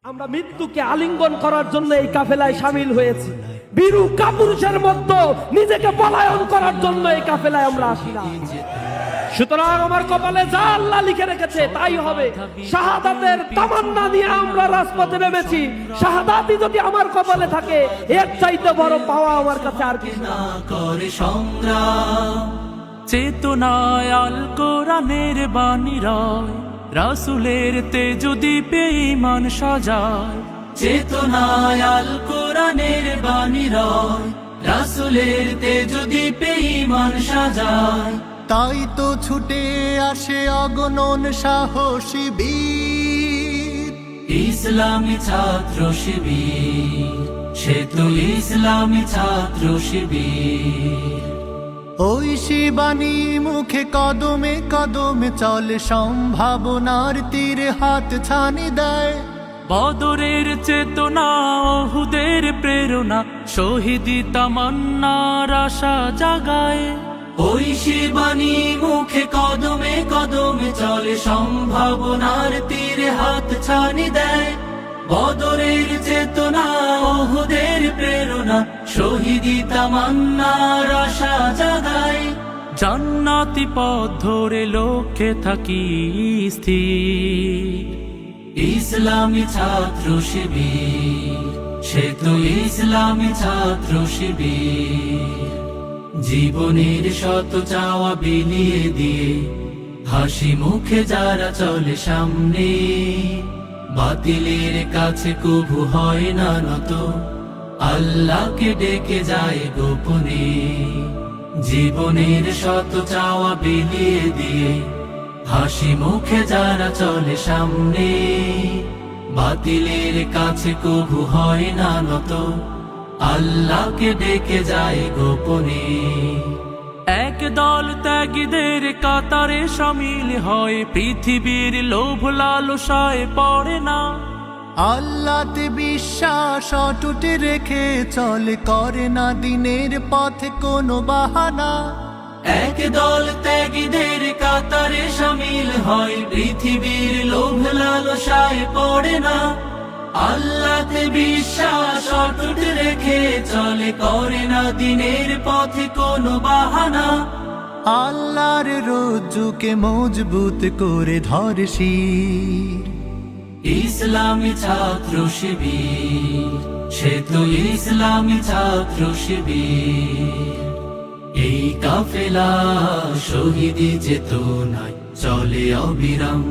আমরা মৃত্যুকে আলিঙ্গন করার জন্য এই কাফেলায় শামিল হয়েছি। বীরু কাপুরুষের মতো নিজেকে পলায়ন করার জন্য এই কাফেলায় আমরা আসি না। সুতরাং আমার কপালে যা আল্লাহ লিখে রেখেছে তাই হবে। শাহাদাতের তামান্না নিয়ে আমরা রাজপথে নেমেছি। শাহাদাতই যদি আমার কপালে থাকে, এর চাইতে বড় পাওয়া আমার কাছে আর কিছু না। করে সংগ্রাম চেতনায় আল কোরআনের বাণী রয়, রাসূলের তেজ দীপে ঈমান সাজায়। চেতনায় আল কোরআনের বাণী রয়, রাসূলের তেজ দীপে ঈমান সাজায়। তাই তো ছুটে আসে অগণন সাহসী বীর, ইসলামী ছাত্র শিবির, সে তো ইসলামী ছাত্র শিবির। ওই শিবানী মুখে কদমে কদমে চলে, সম্ভাবনার তীরে হাত ছানি দেয়। বদরের চেতনা, ওহুদের প্রেরণা, শহীদি তামান্নার আশা জাগায়। ওই শিবানী মুখে কদমে কদমে চলে, সম্ভাবনার তীরে হাত ছানি দেয়। বদরের চেতনা, ওহুদের প্রেরণা, শহীদি তামান্নার আশা জাগায়। জান্নাতি পথ ধরে লক্ষ্যে থাকি স্থির, ইসলামী ছাত্র শিবির, সে তো ইসলামী ছাত্র শিবির। জীবনের শত চাওয়া বিলিয়ে দিয়ে হাসি মুখে যারা চলে সামনে, বাতিলের কাছে কবু হয় না নত, আল্লাহকে ডেকে যায় গোপনে। জীবনের শত চাওয়া বিলিয়ে দিয়ে হাসি মুখে যারা চলে সামনে, বাতিলের কাছে কবু হয় না নত, আল্লাহকে ডেকে যায় গোপনে। এক দল ত্যাগীদের কাতারে শামিল হয়, পৃথিবীর লোভ লালসায় পড়ে না। আল্লাহতে বিশ্বাস অটুট রেখে চলে, করে না দিনের পথে কোনো বাহানা। এক দল ত্যাগীদের কাতারে শামিল হয়, পৃথিবীর লোভ লালসায় পড়ে না। আল্লাহতে বিশ্বাস অটুট রেখে চলে, করে না দিনের পথে কোনো বাহানা। আল্লাহর রজ্জুকে মজবুত করে ধরে শির, ইসলামী ছাত্র শিবির, সে তো ইসলামী ছাত্র শিবির। এই কাফেলা শহীদি চেতনায় চলে অবিরাম,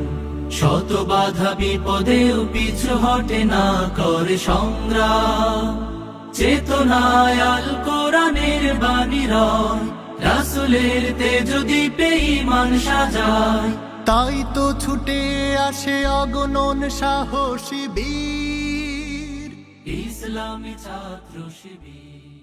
শত বাধা বিপদেও পিছু হটে না, করে সংগ্রাম। চেতনায় আল কোরআনের বাণী রয়, রাসূলের তেজ দীপে ঈমান সাজায়। তাই তো ছুটে আসে অগণন সাহসী বীর, ইসলামী ছাত্র শিবির।